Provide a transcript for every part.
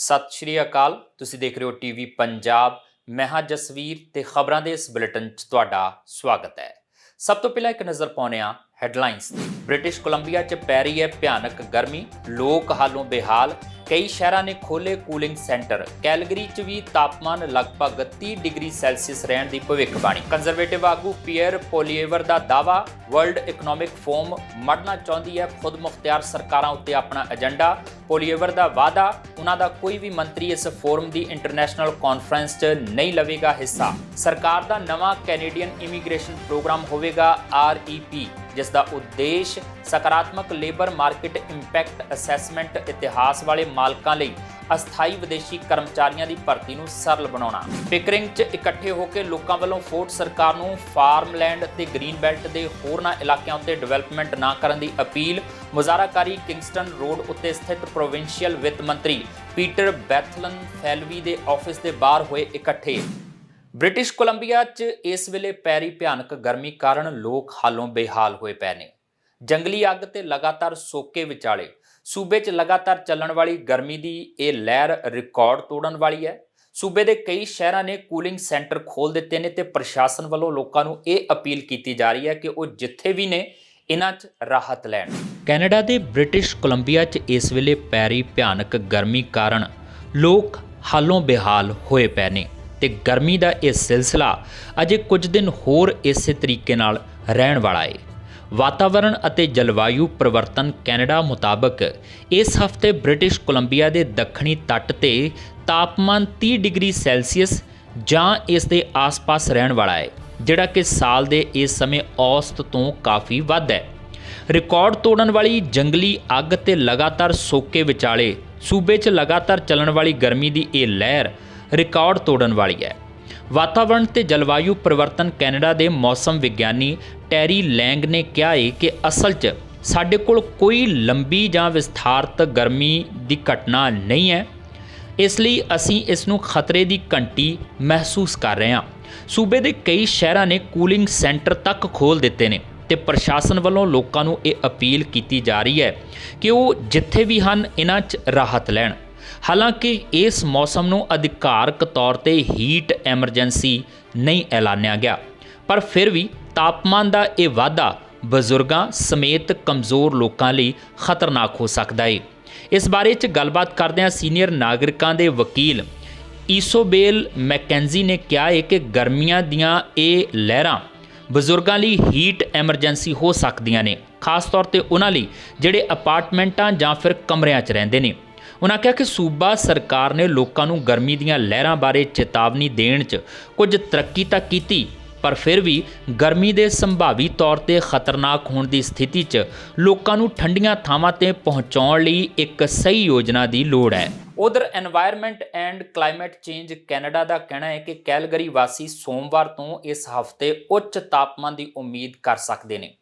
ਸਤਿ ਸ਼੍ਰੀ ਅਕਾਲ। ਤੁਸੀਂ ਦੇਖ ਰਹੇ ਹੋ ਟੀਵੀ ਪੰਜਾਬ। ਮੈਂ ਹਾਂ ਜਸਵੀਰ ਤੇ ਖਬਰਾਂ ਦੇ ਇਸ ਬੁਲੇਟਿਨ 'ਚ ਤੁਹਾਡਾ ਸਵਾਗਤ ਹੈ। ਸਭ ਤੋਂ ਪਹਿਲਾਂ ਇੱਕ ਨਜ਼ਰ ਪਾਉਂਦੇ ਹਾਂ ਹੈਡਲਾਈਨਸ ਤੇ। ਬ੍ਰਿਟਿਸ਼ ਕੋਲੰਬੀਆ 'ਚ ਪੈ ਰਹੀ ਹੈ ਭਿਆਨਕ ਗਰਮੀ, ਲੋਕ ਹਾਲੋਂ ਬੇਹਾਲ। ਕਈ ਸ਼ਹਿਰਾਂ ਨੇ ਖੋਲੇ ਕੂਲਿੰਗ ਸੈਂਟਰ। ਕੈਲਗਰੀ 'ਚ ਵੀ ਤਾਪਮਾਨ ਲਗਭਗ 30 ਡਿਗਰੀ ਸੈਲਸੀਅਸ ਰਹਿਣ ਦੀ ਭਵਿੱਖਬਾਣੀ। ਕੰਜ਼ਰਵੇਟਿਵ ਆਗੂ ਪੀਅਰ ਪੋਲੀਏਵਰ ਦਾ ਦਾਅਵਾ, ਵਰਲਡ ਇਕਨੋਮਿਕ ਫੋਰਮ ਮੜਨਾ ਚਾਹੁੰਦੀ ਹੈ ਖੁਦ ਮੁਖਤਿਆਰ ਸਰਕਾਰਾਂ ਉੱਤੇ ਆਪਣਾ ਏਜੰਡਾ। ਪੋਲੀਏਵਰ ਦਾ ਵਾਅਦਾ, ਉਹਨਾਂ ਦਾ ਕੋਈ ਵੀ ਮੰਤਰੀ ਇਸ ਫੋਰਮ ਦੀ ਇੰਟਰਨੈਸ਼ਨਲ ਕਾਨਫਰੰਸ 'ਚ ਨਹੀਂ ਲਵੇਗਾ ਹਿੱਸਾ। ਸਰਕਾਰ ਦਾ ਨਵਾਂ ਕੈਨੇਡੀਅਨ ਇਮੀਗ੍ਰੇਸ਼ਨ ਪ੍ਰੋਗਰਾਮ ਹੋਵੇਗਾ REP, ਜਿਸ ਦਾ ਉਦੇਸ਼ ਸਕਾਰਾਤਮਕ ਲੇਬਰ ਮਾਰਕੀਟ ਇੰਪੈਕਟ ਅਸੈਸਮੈਂਟ, ਇਤਿਹਾਸ ਵਾਲੇ ਮਾਲਕਾਂ ਲਈ ਅਸਥਾਈ ਵਿਦੇਸ਼ੀ ਕਰਮਚਾਰੀਆਂ ਦੀ ਭਰਤੀ ਨੂੰ ਸਰਲ ਬਣਾਉਣਾ। ਪਿਕਰਿੰਗ 'ਚ ਇਕੱਠੇ ਹੋ ਕੇ ਲੋਕਾਂ ਵੱਲੋਂ ਫੋਰਟ ਸਰਕਾਰ ਨੂੰ ਫਾਰਮਲੈਂਡ ਤੇ ਗ੍ਰੀਨ ਬੈਲਟ ਦੇ ਹੋਰਨਾਂ ਇਲਾਕਿਆਂ ਉੱਤੇ ਡਿਵੈਲਪਮੈਂਟ ਨਾ ਕਰਨ ਦੀ ਅਪੀਲ। ਮੁਜ਼ਾਹਰਾਕਾਰੀ ਕਿੰਗਸਟਨ ਰੋਡ ਉੱਤੇ ਸਥਿਤ ਪ੍ਰੋਵਿੰਸ਼ੀਅਲ ਵਿੱਤ ਮੰਤਰੀ ਪੀਟਰ ਬੈਥਲਨ ਫੈਲਵੀ ਦੇ ਆਫਿਸ ਦੇ ਬਾਹਰ ਹੋਏ ਇਕੱਠੇ। ਬ੍ਰਿਟਿਸ਼ ਕੋਲੰਬੀਆ 'ਚ ਇਸ ਵੇਲੇ ਪੈ ਰਹੀ ਭਿਆਨਕ ਗਰਮੀ ਕਾਰਨ ਲੋਕ ਹਾਲੋਂ ਬੇਹਾਲ ਹੋਏ ਪਏ ਨੇ। ਜੰਗਲੀ ਅੱਗ ਤੇ ਲਗਾਤਾਰ ਸੋਕੇ ਵਿਚਾਲੇ ਸੂਬੇ 'ਚ ਲਗਾਤਾਰ ਚੱਲਣ ਵਾਲੀ ਗਰਮੀ ਦੀ ਇਹ ਲਹਿਰ ਰਿਕਾਰਡ ਤੋੜਨ ਵਾਲੀ ਹੈ। ਸੂਬੇ ਦੇ ਕਈ ਸ਼ਹਿਰਾਂ ਨੇ ਕੂਲਿੰਗ ਸੈਂਟਰ ਖੋਲ੍ਹ ਦਿੱਤੇ ਨੇ ਤੇ ਪ੍ਰਸ਼ਾਸਨ ਵੱਲੋਂ ਲੋਕਾਂ ਨੂੰ ਇਹ ਅਪੀਲ ਕੀਤੀ ਜਾ ਰਹੀ ਹੈ ਕਿ ਉਹ ਜਿੱਥੇ ਵੀ ਨੇ ਇਹਨਾਂ 'ਚ ਰਾਹਤ ਲੈਣ। ਕੈਨੇਡਾ ਦੇ ਬ੍ਰਿਟਿਸ਼ ਕੋਲੰਬੀਆ 'ਚ ਇਸ ਵੇਲੇ ਪੈ ਰਹੀ ਭਿਆਨਕ ਗਰਮੀ ਕਾਰਨ ਲੋਕ ਹਾਲੋਂ ਬੇਹਾਲ ਹੋਏ ਪਏ ਨੇ ਤੇ ਗਰਮੀ ਦਾ ਇਹ ਸਿਲਸਿਲਾ ਅਜੇ ਕੁਝ ਦਿਨ ਹੋਰ ਇਸੇ ਤਰੀਕੇ ਨਾਲ ਰਹਿਣ ਵਾਲਾ ਹੈ। ਵਾਤਾਵਰਣ ਅਤੇ ਜਲਵਾਯੂ ਪਰਿਵਰਤਨ ਕੈਨੇਡਾ ਮੁਤਾਬਕ ਇਸ ਹਫ਼ਤੇ ਬ੍ਰਿਟਿਸ਼ ਕੋਲੰਬੀਆ ਦੇ ਦੱਖਣੀ ਤੱਟ ਤੇ ਤਾਪਮਾਨ 30 ਡਿਗਰੀ ਸੈਲਸੀਅਸ ਜਾਂ ਇਸ ਦੇ ਆਸ-ਪਾਸ ਰਹਿਣ ਵਾਲਾ ਹੈ, ਜਿਹੜਾ ਕਿ ਸਾਲ ਦੇ ਇਸ ਸਮੇਂ ਔਸਤ ਤੋਂ ਕਾਫੀ ਵੱਧ ਹੈ। ਰਿਕਾਰਡ ਤੋੜਨ ਵਾਲੀ ਜੰਗਲੀ ਅੱਗ ਤੇ ਲਗਾਤਾਰ ਸੋਕੇ ਵਿਚਾਲੇ ਸੂਬੇ 'ਚ ਲਗਾਤਾਰ ਚੱਲਣ ਵਾਲੀ ਗਰਮੀ ਦੀ ਇਹ ਲਹਿਰ ਰਿਕਾਰਡ ਤੋੜਨ ਵਾਲੀ ਹੈ। ਵਾਤਾਵਰਣ ਤੇ ਜਲਵਾਯੂ ਪਰਿਵਰਤਨ ਕੈਨੇਡਾ ਦੇ ਮੌਸਮ ਵਿਗਿਆਨੀ ਟੈਰੀ ਲੈਂਗ ਨੇ ਕਿਹਾ ਹੈ ਕਿ ਅਸਲ 'ਚ ਸਾਡੇ ਕੋਲ ਕੋਈ ਲੰਬੀ ਜਾਂ ਵਿਸਥਾਰਤ ਗਰਮੀ ਦੀ ਘਟਨਾ ਨਹੀਂ ਹੈ, ਇਸ ਲਈ ਅਸੀਂ ਇਸ ਨੂੰ ਖਤਰੇ ਦੀ ਘੰਟੀ ਮਹਿਸੂਸ ਕਰ ਰਹੇ ਹਾਂ। ਸੂਬੇ ਦੇ ਕਈ ਸ਼ਹਿਰਾਂ ਨੇ ਕੂਲਿੰਗ ਸੈਂਟਰ ਤੱਕ ਖੋਲ੍ਹ ਦਿੱਤੇ ਨੇ ਤੇ ਪ੍ਰਸ਼ਾਸਨ ਵੱਲੋਂ ਲੋਕਾਂ ਨੂੰ ਇਹ ਅਪੀਲ ਕੀਤੀ ਜਾ ਰਹੀ ਹੈ ਕਿ ਉਹ ਜਿੱਥੇ ਵੀ ਹਨ ਇਹਨਾਂ 'ਚ ਰਾਹਤ ਲੈਣ। ਹਾਲਾਂਕਿ ਇਸ ਮੌਸਮ ਨੂੰ ਅਧਿਕਾਰਕ ਤੌਰ ਤੇ ਹੀਟ ਐਮਰਜੈਂਸੀ ਨਹੀਂ ਐਲਾਨਿਆ ਗਿਆ, ਪਰ ਫਿਰ ਵੀ ਤਾਪਮਾਨ ਦਾ ਇਹ ਵਾਧਾ ਬਜ਼ੁਰਗਾਂ ਸਮੇਤ ਕਮਜ਼ੋਰ ਲੋਕਾਂ ਲਈ ਖਤਰਨਾਕ ਹੋ ਸਕਦਾ ਹੈ। ਇਸ ਬਾਰੇ 'ਚ ਗੱਲਬਾਤ ਕਰਦਿਆਂ ਸੀਨੀਅਰ ਨਾਗਰਿਕਾਂ ਦੇ ਵਕੀਲ ਈਸੋਬੇਲ ਮੈਕੈਂਜੀ ਨੇ ਕਿਹਾ ਹੈ ਕਿ ਗਰਮੀਆਂ ਦੀਆਂ ਇਹ ਲਹਿਰਾਂ ਬਜ਼ੁਰਗਾਂ ਲਈ ਹੀਟ ਐਮਰਜੈਂਸੀ ਹੋ ਸਕਦੀਆਂ ਨੇ, ਖਾਸ ਤੌਰ ਤੇ ਉਹਨਾਂ ਲਈ ਜਿਹੜੇ ਅਪਾਰਟਮੈਂਟਾਂ ਜਾਂ ਫਿਰ ਕਮਰਿਆਂ 'ਚ ਰਹਿੰਦੇ ਨੇ। ਉਨ੍ਹਾਂ ਕਿਹਾ ਕਿ ਸੂਬਾ ਸਰਕਾਰ ਨੇ ਲੋਕਾਂ ਨੂੰ ਗਰਮੀ ਦੀਆਂ ਲਹਿਰਾਂ ਬਾਰੇ ਚੇਤਾਵਨੀ ਦੇਣ 'ਚ ਕੁਝ ਤਰੱਕੀ ਤਾਂ ਕੀਤੀ, ਪਰ ਫਿਰ ਵੀ ਗਰਮੀ ਦੇ ਸੰਭਾਵੀ ਤੌਰ ਤੇ ਖਤਰਨਾਕ ਹੋਣ ਦੀ ਸਥਿਤੀ 'ਚ ਲੋਕਾਂ ਨੂੰ ਠੰਡੀਆਂ ਥਾਵਾਂ ਤੇ ਪਹੁੰਚਾਉਣ ਲਈ ਇੱਕ ਸਹੀ ਯੋਜਨਾ ਦੀ ਲੋੜ ਹੈ। ਉਧਰ environment and climate change Canada ਦਾ ਕਹਿਣਾ ਹੈ ਕਿ ਕੈਲਗਰੀ ਵਾਸੀ ਸੋਮਵਾਰ ਤੋਂ ਇਸ ਹਫ਼ਤੇ ਉੱਚ ਤਾਪਮਾਨ ਦੀ ਉਮੀਦ ਕਰ ਸਕਦੇ ਨੇ।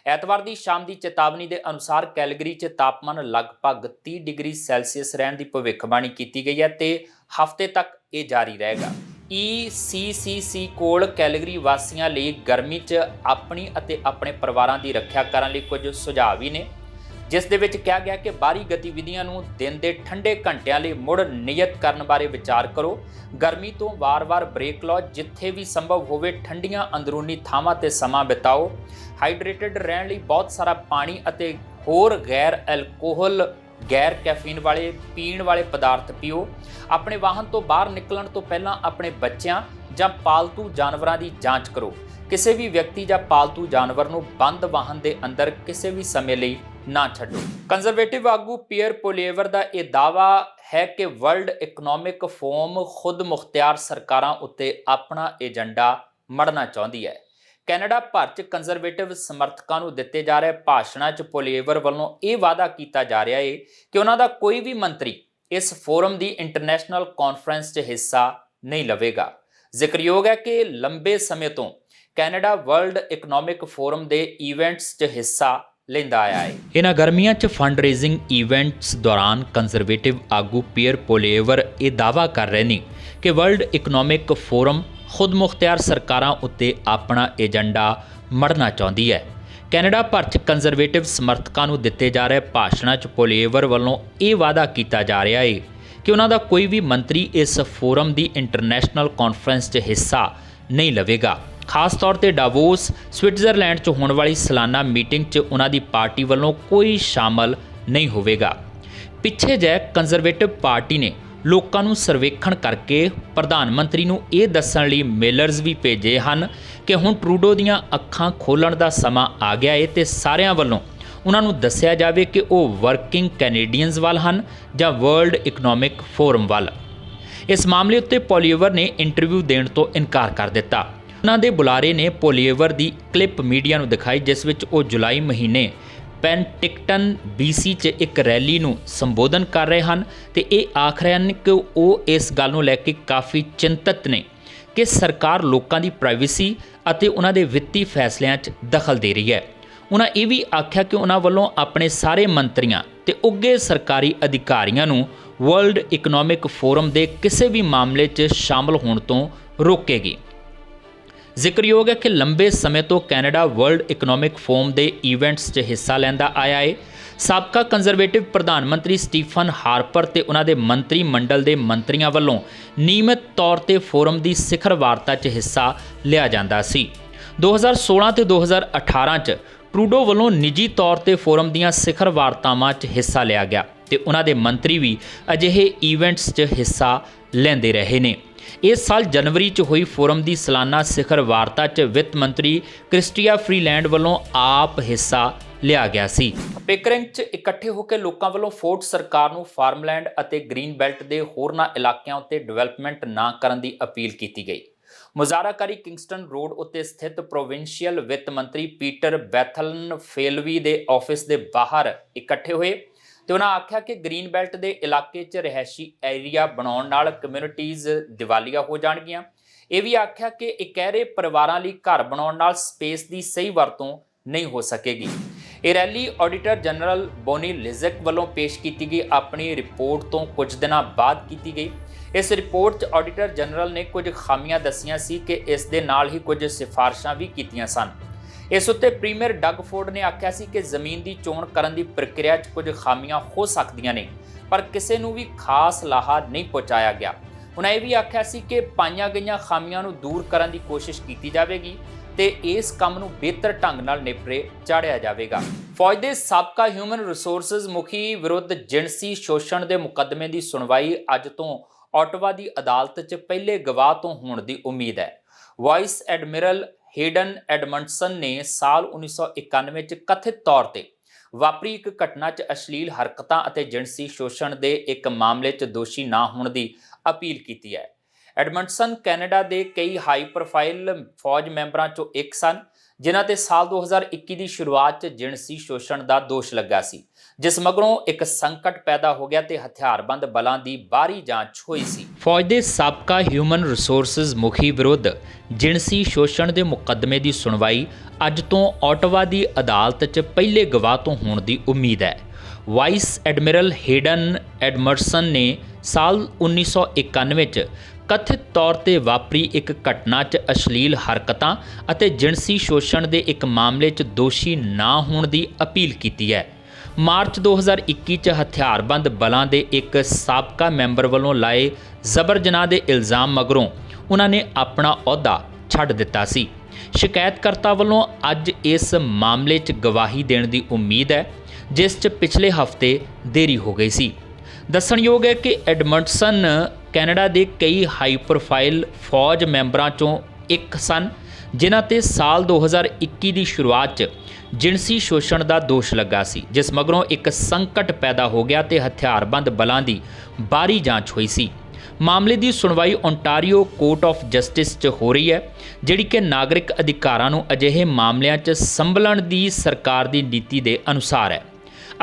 ਐਤਵਾਰ ਦੀ ਸ਼ਾਮ ਦੀ ਚੇਤਾਵਨੀ ਦੇ ਅਨੁਸਾਰ ਕੈਲਗਰੀ 'ਚ ਤਾਪਮਾਨ ਲਗਭਗ 30 ਡਿਗਰੀ ਸੈਲਸੀਅਸ ਰਹਿਣ ਦੀ ਭਵਿੱਖਬਾਣੀ ਕੀਤੀ ਗਈ ਹੈ ਤੇ ਹਫ਼ਤੇ ਤੱਕ ਇਹ ਜਾਰੀ ਰਹੇਗਾ। ECCC ਕੋਲ ਕੈਲਗਰੀ ਵਾਸੀਆਂ ਲਈ ਗਰਮੀ 'ਚ ਆਪਣੀ ਅਤੇ ਆਪਣੇ ਪਰਿਵਾਰਾਂ ਦੀ ਰੱਖਿਆ ਕਰਨ ਲਈ ਕੁਝ ਸੁਝਾਅ ਵੀ ਨੇ, ਜਿਸ ਦੇ ਵਿੱਚ ਕਿਹਾ ਗਿਆ ਕਿ ਬਾਹਰੀ ਗਤੀਵਿਧੀਆਂ ਨੂੰ ਦਿਨ ਦੇ ਠੰਡੇ ਘੰਟਿਆਂ ਲਈ ਮੁੜ ਨਿਯਤ ਕਰਨ ਬਾਰੇ ਵਿਚਾਰ ਕਰੋ। ਗਰਮੀ ਤੋਂ ਵਾਰ-ਵਾਰ ਬ੍ਰੇਕ ਲਓ, ਜਿੱਥੇ ਵੀ ਸੰਭਵ ਹੋਵੇ ਠੰਡੀਆਂ ਅੰਦਰੂਨੀ ਥਾਵਾਂ ਤੇ ਸਮਾਂ ਬਿਤਾਓ। ਹਾਈਡਰੇਟਡ ਰਹਿਣ ਲਈ ਬਹੁਤ ਸਾਰਾ ਪਾਣੀ ਅਤੇ ਹੋਰ ਗੈਰ ਐਲਕੋਹਲ ਗੈਰ ਕੈਫੀਨ ਵਾਲੇ ਪੀਣ ਵਾਲੇ ਪਦਾਰਥ ਪੀਓ। ਆਪਣੇ ਵਾਹਨ ਤੋਂ ਬਾਹਰ ਨਿਕਲਣ ਤੋਂ ਪਹਿਲਾਂ ਆਪਣੇ ਬੱਚਿਆਂ ਜਾਂ ਪਾਲਤੂ ਜਾਨਵਰਾਂ ਦੀ ਜਾਂਚ ਕਰੋ। ਕਿਸੇ ਵੀ ਵਿਅਕਤੀ ਜਾਂ ਪਾਲਤੂ ਜਾਨਵਰ ਨੂੰ ਬੰਦ ਵਾਹਨ ਦੇ ਅੰਦਰ ਕਿਸੇ ਵੀ ਸਮੇਂ ਲਈ ਨਾ ਛੱਡੋ। ਕੰਜ਼ਰਵੇਟਿਵ ਆਗੂ ਪੀਅਰ ਪੋਲੀਏਵਰ ਦਾ ਇਹ ਦਾਅਵਾ ਹੈ ਕਿ ਵਰਲਡ ਇਕਨੋਮਿਕ ਫੋਰਮ ਖੁਦ ਮੁਖਤਿਆਰ ਸਰਕਾਰਾਂ ਉੱਤੇ ਆਪਣਾ ਏਜੰਡਾ ਮੜਨਾ ਚਾਹੁੰਦੀ ਹੈ। ਕੈਨੇਡਾ ਭਰ 'ਚ ਕੰਜ਼ਰਵੇਟਿਵ ਸਮਰਥਕਾਂ ਨੂੰ ਦਿੱਤੇ ਜਾ ਰਹੇ ਭਾਸ਼ਣਾਂ 'ਚ ਪੋਲੀਏਵਰ ਵੱਲੋਂ ਇਹ ਵਾਅਦਾ ਕੀਤਾ ਜਾ ਰਿਹਾ ਹੈ ਕਿ ਉਹਨਾਂ ਦਾ ਕੋਈ ਵੀ ਮੰਤਰੀ ਇਸ ਫੋਰਮ ਦੀ ਇੰਟਰਨੈਸ਼ਨਲ ਕਾਨਫਰੰਸ 'ਚ ਹਿੱਸਾ ਨਹੀਂ ਲਵੇਗਾ। ਜ਼ਿਕਰਯੋਗ ਹੈ ਕਿ ਲੰਬੇ ਸਮੇਂ ਤੋਂ ਕੈਨੇਡਾ ਵਰਲਡ ਇਕਨੋਮਿਕ ਫੋਰਮ ਦੇ ਇਵੈਂਟਸ 'ਚ ਹਿੱਸਾ ਲੈਂਦਾ ਆਇਆ ਹੈ। ਇਹਨਾਂ ਗਰਮੀਆਂ 'ਚ ਫੰਡ ਰੇਜ਼ਿੰਗ ਇਵੈਂਟਸ ਦੌਰਾਨ ਕੰਜ਼ਰਵੇਟਿਵ ਆਗੂ ਪੀਅਰ ਪੋਲੀਏਵਰ ਇਹ ਦਾਅਵਾ ਕਰ ਰਹੇ ਨੇ ਕਿ ਵਰਲਡ ਇਕਨੋਮਿਕ ਫੋਰਮ ਖੁਦ ਮੁਖਤਿਆਰ ਸਰਕਾਰਾਂ ਉੱਤੇ ਆਪਣਾ ਏਜੰਡਾ ਮੜਨਾ ਚਾਹੁੰਦੀ ਹੈ। ਕੈਨੇਡਾ ਭਰ 'ਚ ਕੰਜ਼ਰਵੇਟਿਵ ਸਮਰਥਕਾਂ ਨੂੰ ਦਿੱਤੇ ਜਾ ਰਹੇ ਭਾਸ਼ਣਾਂ 'ਚ ਪੋਲੀਏਵਰ ਵੱਲੋਂ ਇਹ ਵਾਅਦਾ ਕੀਤਾ ਜਾ ਰਿਹਾ ਹੈ ਕਿ ਉਹਨਾਂ ਦਾ ਕੋਈ ਵੀ ਮੰਤਰੀ ਇਸ ਫੋਰਮ ਦੀ ਇੰਟਰਨੈਸ਼ਨਲ ਕਾਨਫਰੰਸ 'ਚ ਹਿੱਸਾ ਨਹੀਂ ਲਵੇਗਾ। ਖਾਸ ਤੌਰ ਤੇ ਡਾਵੋਸ ਸਵਿਟਜ਼ਰਲੈਂਡ 'ਚ ਹੋਣ ਵਾਲੀ ਸਾਲਾਨਾ ਮੀਟਿੰਗ 'ਚ ਉਹਨਾਂ ਦੀ ਪਾਰਟੀ ਵੱਲੋਂ ਕੋਈ ਸ਼ਾਮਲ ਨਹੀਂ ਹੋਵੇਗਾ। ਪਿੱਛੇ ਜਿਹੇ ਕੰਜ਼ਰਵੇਟਿਵ ਪਾਰਟੀ ਨੇ ਲੋਕਾਂ ਨੂੰ ਸਰਵੇਖਣ ਕਰਕੇ ਪ੍ਰਧਾਨ ਮੰਤਰੀ ਨੂੰ ਇਹ ਦੱਸਣ ਲਈ ਮੇਲਰਸ ਵੀ ਭੇਜੇ ਹਨ ਕਿ ਹੁਣ ਟਰੂਡੋ ਦੀਆਂ ਅੱਖਾਂ ਖੋਲ੍ਹਣ ਦਾ ਸਮਾਂ ਆ ਗਿਆ ਹੈ ਤੇ ਸਾਰਿਆਂ ਵੱਲੋਂ ਉਹਨਾਂ ਨੂੰ ਦੱਸਿਆ ਜਾਵੇ ਕਿ ਉਹ ਵਰਕਿੰਗ ਕੈਨੇਡੀਅਨਸ ਵੱਲ ਹਨ ਜਾਂ ਵਰਲਡ ਇਕਨੋਮਿਕ ਫੋਰਮ ਵੱਲ। ਇਸ ਮਾਮਲੇ ਉੱਤੇ ਪੋਲੀਏਵਰ ਨੇ ਇੰਟਰਵਿਊ ਦੇਣ ਤੋਂ ਇਨਕਾਰ ਕਰ ਦਿੱਤਾ। ਉਹਨਾਂ ਦੇ ਬੁਲਾਰੇ ਨੇ ਪੋਲੀਏਵਰ ਦੀ ਕਲਿੱਪ ਮੀਡੀਆ ਨੂੰ ਦਿਖਾਈ ਜਿਸ ਵਿੱਚ ਉਹ ਜੁਲਾਈ ਮਹੀਨੇ ਪੈਨਟਿਕਟਨ BC 'ਚ ਇੱਕ ਰੈਲੀ ਨੂੰ ਸੰਬੋਧਨ ਕਰ ਰਹੇ ਹਨ ਤੇ ਇਹ ਆਖ ਰਹੇ ਹਨ ਕਿ ਉਹ ਇਸ ਗੱਲ ਨੂੰ ਲੈ ਕੇ ਕਾਫੀ ਚਿੰਤਤ ਨੇ ਕਿ ਸਰਕਾਰ ਲੋਕਾਂ ਦੀ ਪ੍ਰਾਈਵੇਸੀ ਅਤੇ ਉਹਨਾਂ ਦੇ ਵਿੱਤੀ ਫੈਸਲਿਆਂ 'ਚ ਦਖਲ ਦੇ ਰਹੀ ਹੈ। ਉਹਨਾਂ ਇਹ ਵੀ ਆਖਿਆ ਕਿ ਉਹਨਾਂ ਵੱਲੋਂ ਆਪਣੇ ਸਾਰੇ ਮੰਤਰੀਆਂ ਤੇ ਉੱਘੇ ਸਰਕਾਰੀ ਅਧਿਕਾਰੀਆਂ ਨੂੰ ਵਰਲਡ ਇਕਨੋਮਿਕ ਫੋਰਮ ਦੇ ਕਿਸੇ ਵੀ ਮਾਮਲੇ 'ਚ ਸ਼ਾਮਲ ਹੋਣ ਤੋਂ ਰੋਕੇਗੀ। ਜ਼ਿਕਰਯੋਗ ਹੈ ਕਿ ਲੰਬੇ ਸਮੇਂ ਤੋਂ ਕੈਨੇਡਾ ਵਰਲਡ ਇਕਨੋਮਿਕ ਫੋਰਮ ਦੇ ਇਵੈਂਟਸ 'ਚ ਹਿੱਸਾ ਲੈਂਦਾ ਆਇਆ ਹੈ। ਸਾਬਕਾ ਕੰਜ਼ਰਵੇਟਿਵ ਪ੍ਰਧਾਨ ਮੰਤਰੀ ਸਟੀਫਨ ਹਾਰਪਰ ਤੇ ਉਹਨਾਂ ਦੇ ਮੰਤਰੀ ਮੰਡਲ ਦੇ ਮੰਤਰੀਆਂ ਵੱਲੋਂ ਨਿਯਮਿਤ ਤੌਰ ਤੇ ਫੋਰਮ ਦੀ ਸਿਖਰ ਵਾਰਤਾ 'ਚ ਹਿੱਸਾ ਲਿਆ ਜਾਂਦਾ ਸੀ। 2016 ਤੇ 2018 'ਚ ਟਰੂਡੋ ਵੱਲੋਂ ਨਿੱਜੀ ਤੌਰ ਤੇ ਫੋਰਮ ਦੀਆਂ ਸਿਖਰ ਵਾਰਤਾਵਾਂ 'ਚ ਹਿੱਸਾ ਲਿਆ ਗਿਆ ਤੇ ਉਹਨਾਂ ਦੇ ਮੰਤਰੀ ਵੀ ਅਜਿਹੇ ਇਵੈਂਟਸ 'ਚ ਹਿੱਸਾ ਲੈਂਦੇ ਰਹੇ ਨੇ। ਇਸ ਸਾਲ ਜਨਵਰੀ 'ਚ ਹੋਈ ਫੋਰਮ ਦੀ ਸਾਲਾਨਾ ਸਿਖਰ ਵਾਰਤਾ 'ਚ ਵਿੱਤ ਮੰਤਰੀ ਕ੍ਰਿਸਟੀਆ ਫਰੀਲੈਂਡ ਵੱਲੋਂ ਆਪ ਹਿੱਸਾ ਲਿਆ ਗਿਆ ਸੀ। ਪਿਕਰਿੰਗ 'ਚ ਇਕੱਠੇ ਹੋ ਕੇ ਲੋਕਾਂ ਵੱਲੋਂ ਫੋਰਡ ਸਰਕਾਰ ਨੂੰ ਫਾਰਮਲੈਂਡ ਅਤੇ ਗ੍ਰੀਨ ਬੈਲਟ ਦੇ ਹੋਰਨਾਂ ਇਲਾਕਿਆਂ ਉੱਤੇ ਡਿਵੈਲਪਮੈਂਟ ਨਾ ਕਰਨ ਦੀ ਅਪੀਲ ਕੀਤੀ ਗਈ। ਮੁਜ਼ਾਹਰਾਕਾਰੀ ਕਿੰਗਸਟਨ ਰੋਡ ਉੱਤੇ ਸਥਿਤ ਪ੍ਰੋਵਿੰਸ਼ੀਅਲ ਵਿੱਤ ਮੰਤਰੀ ਪੀਟਰ ਬੈਥਲਨ ਫੇਲਵੀ ਦੇ ਆਫਿਸ ਦੇ ਬਾਹਰ ਇਕੱਠੇ ਹੋਏ ਤੇ ਉਹਨਾਂ ਆਖਿਆ ਕਿ ਗ੍ਰੀਨ ਬੈਲਟ ਦੇ ਇਲਾਕੇ 'ਚ ਰਿਹਾਇਸ਼ੀ ਏਰੀਆ ਬਣਾਉਣ ਨਾਲ ਕਮਿਊਨਿਟੀਜ਼ ਦਿਵਾਲੀਆ ਹੋ ਜਾਣਗੀਆਂ। ਇਹ ਵੀ ਆਖਿਆ ਕਿ ਇਕਹਿਰੇ ਪਰਿਵਾਰਾਂ ਲਈ ਘਰ ਬਣਾਉਣ ਨਾਲ ਸਪੇਸ ਦੀ ਸਹੀ ਵਰਤੋਂ ਨਹੀਂ ਹੋ ਸਕੇਗੀ। ਇਹ ਰੈਲੀ ਆਡੀਟਰ ਜਨਰਲ ਬੋਨੀ ਲਿਜ਼ਕ ਵੱਲੋਂ ਪੇਸ਼ ਕੀਤੀ ਗਈ ਆਪਣੀ ਰਿਪੋਰਟ ਤੋਂ ਕੁਝ ਦਿਨਾਂ ਬਾਅਦ ਕੀਤੀ ਗਈ। ਇਸ ਰਿਪੋਰਟ 'ਚ ਆਡੀਟਰ ਜਨਰਲ ਨੇ ਕੁਝ ਖਾਮੀਆਂ ਦੱਸੀਆਂ ਸੀ ਕਿ ਇਸ ਦੇ ਨਾਲ ਹੀ ਕੁਝ ਸਿਫਾਰਸ਼ਾਂ ਵੀ ਕੀਤੀਆਂ ਸਨ। ਇਸ ਉੱਤੇ ਪ੍ਰੀਮੀਅਰ ਡਗ ਫੋਰਡ ਨੇ ਆਖਿਆ ਸੀ ਕਿ ਜ਼ਮੀਨ ਦੀ ਚੋਣ ਕਰਨ ਦੀ ਪ੍ਰਕਿਰਿਆ 'ਚ ਕੁਝ ਖਾਮੀਆਂ ਹੋ ਸਕਦੀਆਂ ਨੇ ਪਰ ਕਿਸੇ ਨੂੰ ਵੀ ਖਾਸ ਲਾਹਾ ਨਹੀਂ ਪਹੁੰਚਾਇਆ ਗਿਆ। ਉਹਨਾਂ ਇਹ ਵੀ ਆਖਿਆ ਸੀ ਕਿ ਪਾਈਆਂ ਗਈਆਂ ਖਾਮੀਆਂ ਨੂੰ ਦੂਰ ਕਰਨ ਦੀ ਕੋਸ਼ਿਸ਼ ਕੀਤੀ ਜਾਵੇਗੀ ਤੇ ਇਸ ਕੰਮ ਨੂੰ ਬਿਹਤਰ ਢੰਗ ਨਾਲ ਨੇਪਰੇ ਚਾੜਿਆ ਜਾਵੇਗਾ। ਫੌਜ ਦੇ ਸਾਬਕਾ ਹਿਊਮਨ ਰਿਸੋਰਸਜ਼ ਮੁਖੀ ਵਿਰੁੱਧ ਜਿਣਸੀ ਸ਼ੋਸ਼ਣ ਦੇ ਮੁਕੱਦਮੇ ਦੀ ਸੁਣਵਾਈ ਅੱਜ ਤੋਂ ਆਟਵਾ ਦੀ ਅਦਾਲਤ 'ਚ ਪਹਿਲੇ ਗਵਾਹ ਤੋਂ ਹੋਣ ਦੀ ਉਮੀਦ ਹੈ। ਵਾਈਸ ਐਡਮਿਰਲ ਹੇਡਨ ਐਡਮੰਡਸਨ ਨੇ ਸਾਲ 1991 'ਚ ਕਥਿਤ ਤੌਰ ਤੇ ਵਾਪਰੀ ਇੱਕ ਘਟਨਾ 'ਚ ਅਸ਼ਲੀਲ ਹਰਕਤਾਂ ਅਤੇ ਜਿਣਸੀ ਸ਼ੋਸ਼ਣ ਦੇ ਇੱਕ ਮਾਮਲੇ 'ਚ ਦੋਸ਼ੀ ਨਾ ਹੋਣ ਦੀ ਅਪੀਲ ਕੀਤੀ ਹੈ। ਐਡਮੰਡਸਨ ਕੈਨੇਡਾ ਦੇ ਕਈ ਹਾਈ ਪ੍ਰੋਫਾਈਲ ਫੌਜ ਮੈਂਬਰਾਂ 'ਚੋਂ ਇੱਕ ਸਨ ਜਿਨ੍ਹਾਂ ਤੇ ਸਾਲ 2021 ਦੀ ਸ਼ੁਰੂਆਤ 'ਚ ਜਿਣਸੀ ਸ਼ੋਸ਼ਣ ਦਾ ਦੋਸ਼ ਲੱਗਾ ਸੀ ਜਿਸ ਮਗਰੋਂ ਇੱਕ ਸੰਕਟ ਪੈਦਾ ਹੋ ਗਿਆ ਤੇ ਹਥਿਆਰਬੰਦ ਬਲਾਂ ਦੀ ਬਾਹਰੀ ਜਾਂਚ ਹੋਈ ਸੀ। ਫੌਜ ਦੇ ਸਾਬਕਾ ਹਿਊਮਨ ਰਿਸੋਰਸਜ਼ ਮੁਖੀ ਵਿਰੁੱਧ ਜਿਣਸੀ ਸ਼ੋਸ਼ਣ ਦੇ ਮੁਕੱਦਮੇ ਦੀ ਸੁਣਵਾਈ ਅੱਜ ਤੋਂ ਆਟਵਾ ਦੀ ਅਦਾਲਤ 'ਚ ਪਹਿਲੇ ਗਵਾਹ ਤੋਂ ਹੋਣ ਦੀ ਉਮੀਦ ਹੈ। ਵਾਈਸ ਐਡਮਿਰਲ ਹੇਡਨ ਐਡਮਰਸਨ ਨੇ ਸਾਲ 1991 'ਚ ਕਥਿਤ ਤੌਰ ਤੇ ਵਾਪਰੀ ਇੱਕ ਘਟਨਾ 'ਚ ਅਸ਼ਲੀਲ ਹਰਕਤਾਂ ਅਤੇ ਜਿਣਸੀ ਸ਼ੋਸ਼ਣ ਦੇ ਇੱਕ ਮਾਮਲੇ 'ਚ ਦੋਸ਼ੀ ਨਾ ਹੋਣ ਦੀ ਅਪੀਲ ਕੀਤੀ ਹੈ। ਮਾਰਚ 2021 'ਚ ਹਥਿਆਰਬੰਦ ਬਲਾਂ ਦੇ ਇੱਕ ਸਾਬਕਾ ਮੈਂਬਰ ਵੱਲੋਂ ਲਾਏ ਜ਼ਬਰ ਜਨਾਹ ਦੇ ਇਲਜ਼ਾਮ ਮਗਰੋਂ ਉਹਨਾਂ ਨੇ ਆਪਣਾ ਅਹੁਦਾ ਛੱਡ ਦਿੱਤਾ ਸੀ। ਸ਼ਿਕਾਇਤਕਰਤਾ ਵੱਲੋਂ ਅੱਜ ਇਸ ਮਾਮਲੇ 'ਚ ਗਵਾਹੀ ਦੇਣ ਦੀ ਉਮੀਦ ਹੈ ਜਿਸ 'ਚ ਪਿਛਲੇ ਹਫ਼ਤੇ ਦੇਰੀ ਹੋ ਗਈ ਸੀ। ਦੱਸਣਯੋਗ ਹੈ ਕਿ ਐਡਮੰਡਸਨ ਕੈਨੇਡਾ ਦੇ ਕਈ ਹਾਈ ਪ੍ਰੋਫਾਈਲ ਫੌਜ ਮੈਂਬਰਾਂ 'ਚੋਂ ਇੱਕ ਸਨ ਜਿਨ੍ਹਾਂ ਤੇ ਸਾਲ 2021 ਦੀ ਸ਼ੁਰੂਆਤ 'ਚ ਜਿਣਸੀ ਸ਼ੋਸ਼ਣ ਦਾ ਦੋਸ਼ ਲੱਗਾ ਸੀ ਜਿਸ ਮਗਰੋਂ ਇੱਕ ਸੰਕਟ ਪੈਦਾ ਹੋ ਗਿਆ ਤੇ ਹਥਿਆਰਬੰਦ ਬਲਾਂ ਦੀ ਬਾਹਰੀ ਜਾਂਚ ਹੋਈ ਸੀ। ਮਾਮਲੇ ਦੀ ਸੁਣਵਾਈ ਓਨਟਾਰੀਓ ਕੋਰਟ ਆਫ ਜਸਟਿਸ 'ਚ ਹੋ ਰਹੀ ਹੈ ਜਿਹੜੀ ਕਿ ਨਾਗਰਿਕ ਅਧਿਕਾਰਾਂ ਨੂੰ ਅਜਿਹੇ ਮਾਮਲਿਆਂ 'ਚ ਸੰਭਲਣ ਦੀ ਸਰਕਾਰ ਦੀ ਨੀਤੀ ਦੇ ਅਨੁਸਾਰ ਹੈ।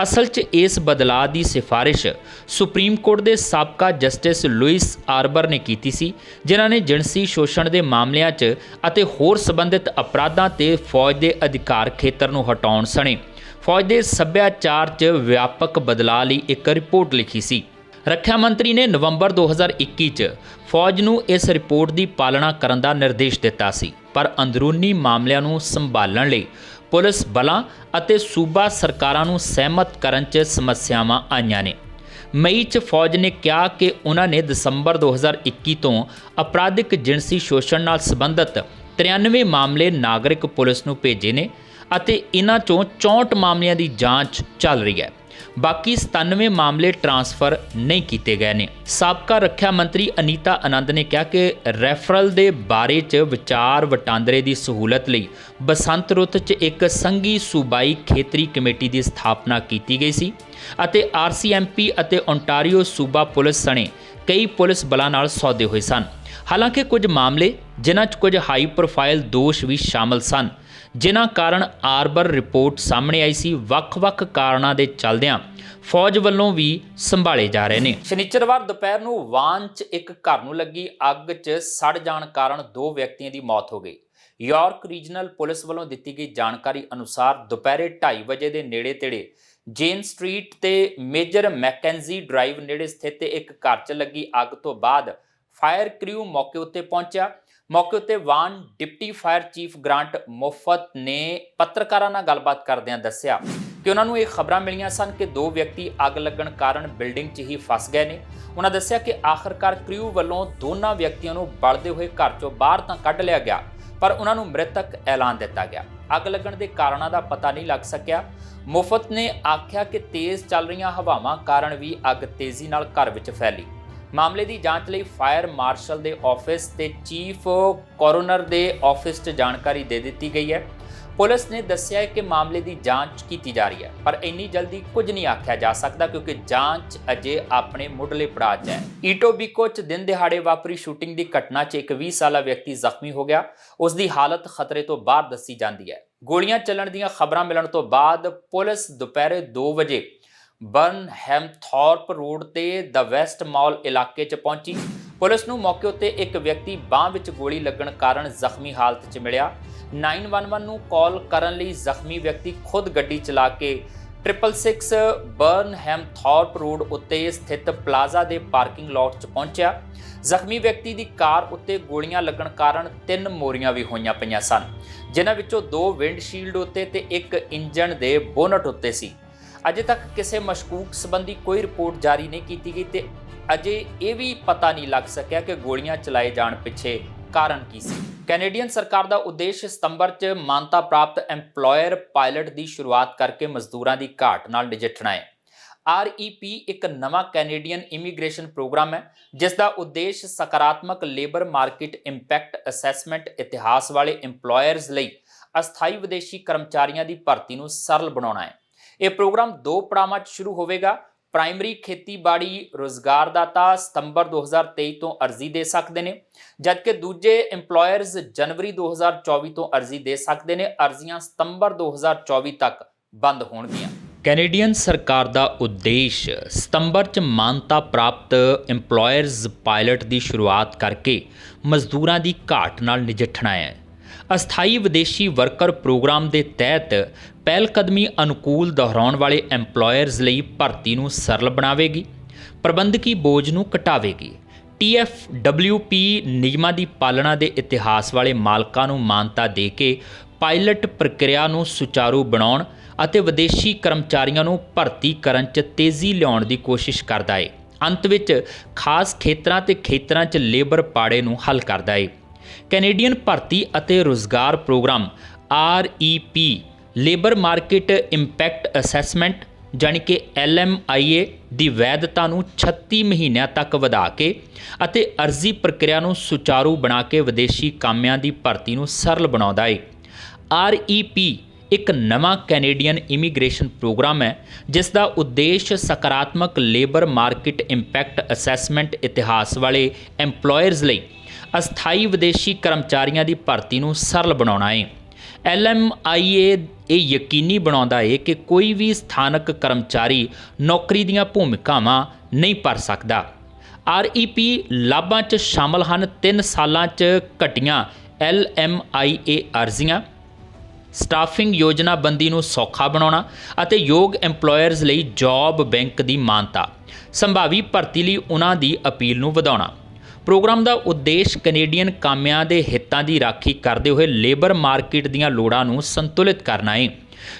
ਅਸਲ 'ਚ ਇਸ ਬਦਲਾਅ ਦੀ ਸਿਫਾਰਿਸ਼ ਸੁਪਰੀਮ ਕੋਰਟ ਦੇ ਸਾਬਕਾ ਜਸਟਿਸ ਲੂਇਸ ਆਰਬਰ ਨੇ ਕੀਤੀ ਸੀ ਜਿਨ੍ਹਾਂ ਨੇ ਜਿਣਸੀ ਸ਼ੋਸ਼ਣ ਦੇ ਮਾਮਲਿਆਂ 'ਚ ਅਤੇ ਹੋਰ ਸੰਬੰਧਿਤ ਅਪਰਾਧਾਂ ਤੇ ਫੌਜ ਦੇ ਅਧਿਕਾਰ ਖੇਤਰ ਨੂੰ ਹਟਾਉਣ ਸਣੇ ਫੌਜ ਦੇ ਸੱਭਿਆਚਾਰ 'ਚ ਵਿਆਪਕ ਬਦਲਾਅ ਲਈ ਇੱਕ ਰਿਪੋਰਟ ਲਿਖੀ ਸੀ। ਰੱਖਿਆ ਮੰਤਰੀ ਨੇ ਨਵੰਬਰ 2021 'ਚ ਫੌਜ ਨੂੰ ਇਸ ਰਿਪੋਰਟ ਦੀ ਪਾਲਣਾ ਕਰਨ ਦਾ ਨਿਰਦੇਸ਼ ਦਿੱਤਾ ਸੀ ਪਰ ਅੰਦਰੂਨੀ ਮਾਮਲਿਆਂ ਨੂੰ ਸੰਭਾਲਣ ਲਈ ਪੁਲਿਸ ਬਲਾਂ ਅਤੇ ਸੂਬਾ ਸਰਕਾਰਾਂ ਨੂੰ ਸਹਿਮਤ ਕਰਨ 'ਚ ਸਮੱਸਿਆਵਾਂ ਆਈਆਂ ਨੇ। ਮਈ 'ਚ ਫੌਜ ਨੇ ਕਿਹਾ ਕਿ ਉਹਨਾਂ ਨੇ ਦਸੰਬਰ 2021 ਤੋਂ ਅਪਰਾਧਿਕ ਜਿਣਸੀ ਸ਼ੋਸ਼ਣ ਨਾਲ ਸੰਬੰਧਿਤ 93 ਮਾਮਲੇ ਨਾਗਰਿਕ ਪੁਲਿਸ ਨੂੰ ਭੇਜੇ ਨੇ ਅਤੇ ਇਹਨਾਂ ਚੋਂ 64 ਮਾਮਲਿਆਂ ਦੀ ਜਾਂਚ ਚੱਲ ਰਹੀ ਹੈ। ਬਾਕੀ 97 ਮਾਮਲੇ ਟਰਾਂਸਫਰ ਨਹੀਂ ਕੀਤੇ ਗਏ ਨੇ। ਸਾਬਕਾ ਰੱਖਿਆ ਮੰਤਰੀ ਅਨੀਤਾ ਆਨੰਦ ਨੇ ਕਿਹਾ ਕਿ ਰੈਫਰਲ ਦੇ ਬਾਰੇ 'ਚ ਵਿਚਾਰ ਵਟਾਂਦਰੇ ਦੀ ਸਹੂਲਤ ਲਈ ਬਸੰਤ ਰੁੱਤ 'ਚ ਇੱਕ ਸੰਘੀ ਸੂਬਾਈ ਖੇਤਰੀ ਕਮੇਟੀ ਦੀ ਸਥਾਪਨਾ ਕੀਤੀ ਗਈ ਸੀ ਅਤੇ RCMP ਅਤੇ ਓਨਟਾਰੀਓ ਸੂਬਾ ਪੁਲਿਸ ਸਣੇ ਕਈ ਪੁਲਿਸ ਬਲਾਂ ਨਾਲ ਸੌਦੇ ਹੋਏ ਸਨ। ਹਾਲਾਂਕਿ ਕੁਝ ਮਾਮਲੇ ਜਿਨ੍ਹਾਂ 'ਚ ਕੁਝ ਹਾਈ ਪ੍ਰੋਫਾਈਲ ਦੋਸ਼ ਵੀ ਸ਼ਾਮਲ ਸਨ, ਜਿਨ੍ਹਾਂ ਕਾਰਨ ਆਰਬਰ ਰਿਪੋਰਟ ਸਾਹਮਣੇ ਆਈ ਸੀ, ਵੱਖ-ਵੱਖ ਕਾਰਨਾਂ ਦੇ ਚੱਲਦਿਆਂ ਫੌਜ ਵੱਲੋਂ ਵੀ ਸੰਭਾਲੇ ਜਾ ਰਹੇ ਨੇ। ਸ਼ਨੀਚਰਵਾਰ ਦੁਪਹਿਰ ਨੂੰ ਵਾਨ 'ਚ ਇੱਕ ਘਰ ਨੂੰ ਲੱਗੀ ਅੱਗ 'ਚ ਸੜ ਜਾਣ ਕਾਰਨ 2 ਵਿਅਕਤੀਆਂ ਦੀ ਮੌਤ ਹੋ ਗਈ। ਯਾਰਕ ਰੀਜਨਲ ਪੁਲਿਸ ਵੱਲੋਂ ਦਿੱਤੀ ਗਈ ਜਾਣਕਾਰੀ ਅਨੁਸਾਰ ਦੁਪਹਿਰੇ 2:30 ਵਜੇ ਦੇ ਨੇੜੇ-ਤੇੜੇ ਜੇਨ ਸਟਰੀਟ ਤੇ ਮੇਜਰ ਮੈਕੈਂਜੀ ਡਰਾਈਵ ਨੇੜੇ ਸਥਿਤ ਇੱਕ ਘਰ 'ਚ ਲੱਗੀ ਅੱਗ ਤੋਂ ਬਾਅਦ ਫਾਇਰ ਕ੍ਰਿਊ ਮੌਕੇ ਉੱਤੇ ਪਹੁੰਚਿਆ। ਮੌਕੇ ਉੱਤੇ ਵਾਨ ਡਿਪਟੀ ਫਾਇਰ ਚੀਫ ਗ੍ਰਾਂਟ ਮੁਫਤ ਨੇ ਪੱਤਰਕਾਰਾਂ ਨਾਲ ਗੱਲਬਾਤ ਕਰਦਿਆਂ ਦੱਸਿਆ ਕਿ ਉਹਨਾਂ ਨੂੰ ਇਹ ਖਬਰਾਂ ਮਿਲੀਆਂ ਸਨ ਕਿ 2 ਵਿਅਕਤੀ ਅੱਗ ਲੱਗਣ ਕਾਰਨ ਬਿਲਡਿੰਗ 'ਚ ਹੀ ਫਸ ਗਏ ਨੇ। ਉਹਨਾਂ ਦੱਸਿਆ ਕਿ ਆਖਰਕਾਰ ਕ੍ਰਿਊ ਵੱਲੋਂ ਦੋਨਾਂ ਵਿਅਕਤੀਆਂ ਨੂੰ ਬਲਦੇ ਹੋਏ ਘਰ 'ਚੋਂ ਬਾਹਰ ਤਾਂ ਕੱਢ ਲਿਆ ਗਿਆ, ਪਰ ਉਹਨਾਂ ਨੂੰ ਮ੍ਰਿਤਕ ਐਲਾਨ ਦਿੱਤਾ ਗਿਆ। ਅੱਗ ਲੱਗਣ ਦੇ ਕਾਰਨਾਂ ਦਾ ਪਤਾ ਨਹੀਂ ਲੱਗ ਸਕਿਆ। ਮੁਫਤ ਨੇ ਆਖਿਆ ਕਿ ਤੇਜ਼ ਚੱਲ ਰਹੀਆਂ ਹਵਾਵਾਂ ਕਾਰਨ ਵੀ ਅੱਗ ਤੇਜ਼ੀ ਨਾਲ ਘਰ ਵਿੱਚ ਫੈਲੀ। ਮਾਮਲੇ ਦੀ ਜਾਂਚ ਲਈ ਫਾਇਰ ਮਾਰਸ਼ਲ ਦੇ ਆਫਿਸ ਤੇ ਚੀਫ ਕੋਰੋਨਰ ਦੇ ਆਫਿਸ 'ਚ ਜਾਣਕਾਰੀ ਦੇ ਦਿੱਤੀ ਗਈ ਹੈ। ਪੁਲਿਸ ਨੇ ਦੱਸਿਆ ਕਿ ਮਾਮਲੇ ਦੀ ਜਾਂਚ ਕੀਤੀ ਜਾ ਰਹੀ ਹੈ, ਪਰ ਇੰਨੀ ਜਲਦੀ ਕੁਝ ਨਹੀਂ ਆਖਿਆ ਜਾ ਸਕਦਾ ਕਿਉਂਕਿ ਜਾਂਚ ਅਜੇ ਆਪਣੇ ਮੁੱਢਲੇ ਪੜਾਅ 'ਚ ਹੈ। ਈਟੋਬੀਕੋ 'ਚ ਦਿਨ ਦਿਹਾੜੇ ਵਾਪਰੀ ਸ਼ੂਟਿੰਗ ਦੀ ਘਟਨਾ 'ਚ ਇੱਕ 20 ਸਾਲਾ ਵਿਅਕਤੀ ਜ਼ਖਮੀ ਹੋ ਗਿਆ। ਉਸ ਦੀ ਹਾਲਤ ਖਤਰੇ ਤੋਂ ਬਾਹਰ ਦੱਸੀ ਜਾਂਦੀ ਹੈ। ਗੋਲੀਆਂ ਚੱਲਣ ਦੀਆਂ ਖਬਰਾਂ ਮਿਲਣ ਤੋਂ ਬਾਅਦ ਪੁਲਿਸ ਦੁਪਹਿਰੇ 2 ਵਜੇ ਬਰਨਹੈਮਥੌਰਪ ਰੋਡ ਤੇ ਦ ਵੈਸਟ ਮਾਲ ਇਲਾਕੇ 'ਚ ਪਹੁੰਚੀ। ਪੁਲਿਸ ਨੂੰ ਮੌਕੇ ਉੱਤੇ ਇੱਕ ਵਿਅਕਤੀ ਬਾਂਹ ਵਿੱਚ ਗੋਲੀ ਲੱਗਣ ਕਾਰਨ ਜ਼ਖਮੀ ਹਾਲਤ 'ਚ ਮਿਲਿਆ। 911 ਨੂੰ ਕਾਲ ਕਰਨ ਲਈ ਜ਼ਖਮੀ ਵਿਅਕਤੀ ਖੁਦ ਗੱਡੀ ਚਲਾ ਕੇ 666 ਬਰਨਹੈਮਥੌਰਪ ਰੋਡ ਉੱਤੇ ਸਥਿਤ ਪਲਾਜ਼ਾ ਦੇ ਪਾਰਕਿੰਗ ਲਾਟ 'ਚ ਪਹੁੰਚਿਆ। ਜ਼ਖਮੀ ਵਿਅਕਤੀ ਦੀ ਕਾਰ ਉੱਤੇ ਗੋਲੀਆਂ ਲੱਗਣ ਕਾਰਨ 3 ਮੋਰੀਆਂ ਵੀ ਹੋਈਆਂ ਪਈਆਂ ਸਨ, ਜਿਨ੍ਹਾਂ ਵਿੱਚੋਂ 2 ਵਿੰਡਸ਼ੀਲਡ ਉੱਤੇ ਤੇ 1 ਇੰਜਣ ਦੇ ਬੋਨਟ ਉੱਤੇ ਸੀ। ਅਜੇ ਤੱਕ ਕਿਸੇ ਮਸ਼ਕੂਕ ਸੰਬੰਧੀ ਕੋਈ ਰਿਪੋਰਟ ਜਾਰੀ ਨਹੀਂ ਕੀਤੀ ਗਈ ਤੇ ਅਜੇ ਇਹ ਵੀ ਪਤਾ ਨਹੀਂ ਲੱਗ ਸਕਿਆ ਕਿ ਗੋਲੀਆਂ ਚਲਾਏ ਜਾਣ ਪਿੱਛੇ ਕਾਰਨ ਕੀ ਸੀ। ਕੈਨੇਡੀਅਨ ਸਰਕਾਰ ਦਾ ਉਦੇਸ਼ ਸਤੰਬਰ 'ਚ ਮਾਨਤਾ ਪ੍ਰਾਪਤ ਐਮਪਲੋਇਰ ਪਾਇਲਟ ਦੀ ਸ਼ੁਰੂਆਤ ਕਰਕੇ ਮਜ਼ਦੂਰਾਂ ਦੀ ਘਾਟ ਨਾਲ ਨਜਿੱਠਣਾ ਹੈ। REP ਇੱਕ ਨਵਾਂ ਕੈਨੇਡੀਅਨ ਇਮੀਗ੍ਰੇਸ਼ਨ ਪ੍ਰੋਗਰਾਮ ਹੈ ਜਿਸ ਦਾ ਉਦੇਸ਼ ਸਕਾਰਾਤਮਕ ਲੇਬਰ ਮਾਰਕੀਟ ਇੰਪੈਕਟ ਅਸੈਸਮੈਂਟ ਇਤਿਹਾਸ ਵਾਲੇ ਇੰਪਲੋਇਰਜ਼ ਲਈ ਅਸਥਾਈ ਵਿਦੇਸ਼ੀ ਕਰਮਚਾਰੀਆਂ ਦੀ ਭਰਤੀ ਨੂੰ ਸਰਲ ਬਣਾਉਣਾ ਹੈ। ਇਹ ਪ੍ਰੋਗਰਾਮ 2 ਪੜਾਵਾਂ 'ਚ ਸ਼ੁਰੂ ਹੋਵੇਗਾ। ਪ੍ਰਾਇਮਰੀ ਖੇਤੀਬਾੜੀ ਰੁਜ਼ਗਾਰਦਾਤਾ ਸਤੰਬਰ 2023 ਤੋਂ ਅਰਜ਼ੀ ਦੇ ਸਕਦੇ ਨੇ, ਜਦਕਿ ਦੂਜੇ ਇੰਪਲੋਇਰਜ਼ ਜਨਵਰੀ 2024 ਤੋਂ ਅਰਜ਼ੀ ਦੇ ਸਕਦੇ ਨੇ। ਅਰਜ਼ੀਆਂ ਸਤੰਬਰ 2024 ਤੱਕ ਬੰਦ ਹੋਣਗੀਆਂ। ਕੈਨੇਡੀਅਨ ਸਰਕਾਰ ਦਾ ਉਦੇਸ਼ ਸਤੰਬਰ 'ਚ ਮਾਨਤਾ ਪ੍ਰਾਪਤ ਇੰਪਲੋਇਰਜ਼ ਪਾਇਲਟ ਦੀ ਸ਼ੁਰੂਆਤ ਕਰਕੇ ਮਜ਼ਦੂਰਾਂ ਦੀ ਘਾਟ ਨਾਲ ਨਜਿੱਠਣਾ ਹੈ। ਅਸਥਾਈ ਵਿਦੇਸ਼ੀ ਵਰਕਰ ਪ੍ਰੋਗਰਾਮ ਦੇ ਤਹਿਤ ਪਹਿਲਕਦਮੀ ਅਨੁਕੂਲ ਦੁਹਰਾਉਣ ਵਾਲੇ ਐਮਪਲੋਇਰਜ਼ ਲਈ ਭਰਤੀ ਨੂੰ ਸਰਲ ਬਣਾਵੇਗੀ, ਪ੍ਰਬੰਧਕੀ ਬੋਝ ਨੂੰ ਘਟਾਵੇਗੀ। TFWP ਨਿਯਮਾਂ ਦੀ ਪਾਲਣਾ ਦੇ ਇਤਿਹਾਸ ਵਾਲੇ ਮਾਲਕਾਂ ਨੂੰ ਮਾਨਤਾ ਦੇ ਕੇ ਪਾਇਲਟ ਪ੍ਰਕਿਰਿਆ ਨੂੰ ਸੁਚਾਰੂ ਬਣਾਉਣ ਅਤੇ ਵਿਦੇਸ਼ੀ ਕਰਮਚਾਰੀਆਂ ਨੂੰ ਭਰਤੀ ਕਰਨ 'ਚ ਤੇਜ਼ੀ ਲਿਆਉਣ ਦੀ ਕੋਸ਼ਿਸ਼ ਕਰਦਾ ਹੈ। ਅੰਤ ਵਿੱਚ ਖਾਸ ਖੇਤਰਾਂ ਤੇ ਖੇਤਰਾਂ 'ਚ ਲੇਬਰ ਪਾੜੇ ਨੂੰ ਹੱਲ ਕਰਦਾ ਹੈ। ਕੈਨੇਡੀਅਨ ਭਰਤੀ ਅਤੇ ਰੁਜ਼ਗਾਰ programme REP labour market impact assessment ਜਾਣੀ ਕਿ LMIA ਦੀ ਵੈਧਤਾ ਨੂੰ 36 ਮਹੀਨਿਆਂ ਤੱਕ ਵਧਾ ਕੇ ਅਤੇ ਅਰਜ਼ੀ ਪ੍ਰਕਿਰਿਆ ਨੂੰ ਸੁਚਾਰੂ ਬਣਾ ਕੇ ਵਿਦੇਸ਼ੀ ਕਾਮਿਆਂ ਦੀ ਭਰਤੀ ਨੂੰ ਸਰਲ ਬਣਾਉਂਦਾ ਹੈ। REP ਇੱਕ ਨਵਾਂ ਕੈਨੇਡੀਅਨ ਇਮੀਗ੍ਰੇਸ਼ਨ ਪ੍ਰੋਗਰਾਮ ਹੈ ਜਿਸ ਦਾ ਉਦੇਸ਼ ਸਕਾਰਾਤਮਕ ਲੇਬਰ ਮਾਰਕੀਟ ਇੰਪੈਕਟ ਅਸੈਸਮੈਂਟ ਇਤਿਹਾਸ ਵਾਲੇ ਐਮਪਲੋਇਰਜ਼ ਲਈ ਅਸਥਾਈ ਵਿਦੇਸ਼ੀ ਕਰਮਚਾਰੀਆਂ ਦੀ ਭਰਤੀ ਨੂੰ ਸਰਲ ਬਣਾਉਣਾ ਹੈ। LMIA ਇਹ ਯਕੀਨੀ ਬਣਾਉਂਦਾ ਹੈ ਕਿ ਕੋਈ ਵੀ ਸਥਾਨਕ ਕਰਮਚਾਰੀ ਨੌਕਰੀ ਦੀਆਂ ਭੂਮਿਕਾਵਾਂ ਨਹੀਂ ਭਰ ਸਕਦਾ। REP ਲਾਭਾਂ 'ਚ ਸ਼ਾਮਲ ਹਨ 3 ਸਾਲਾਂ 'ਚ ਘਟੀਆਂ LMIA ਅਰਜ਼ੀਆਂ, ਸਟਾਫਿੰਗ ਯੋਜਨਾਬੰਦੀ ਨੂੰ ਸੌਖਾ ਬਣਾਉਣਾ ਅਤੇ ਯੋਗ ਐਮਪਲੋਇਰਜ਼ ਲਈ ਜੌਬ ਬੈਂਕ ਦੀ ਮਾਨਤਾ, ਸੰਭਾਵੀ ਭਰਤੀ ਲਈ ਉਹਨਾਂ ਦੀ ਅਪੀਲ ਨੂੰ ਵਧਾਉਣਾ। ਪ੍ਰੋਗਰਾਮ ਦਾ ਉਦੇਸ਼ ਕੈਨੇਡੀਅਨ ਕਾਮਿਆਂ ਦੇ ਹਿੱਤਾਂ ਦੀ ਰਾਖੀ ਕਰਦੇ ਹੋਏ ਲੇਬਰ ਮਾਰਕੀਟ ਦੀਆਂ ਲੋੜਾਂ ਨੂੰ ਸੰਤੁਲਿਤ ਕਰਨਾ ਹੈ।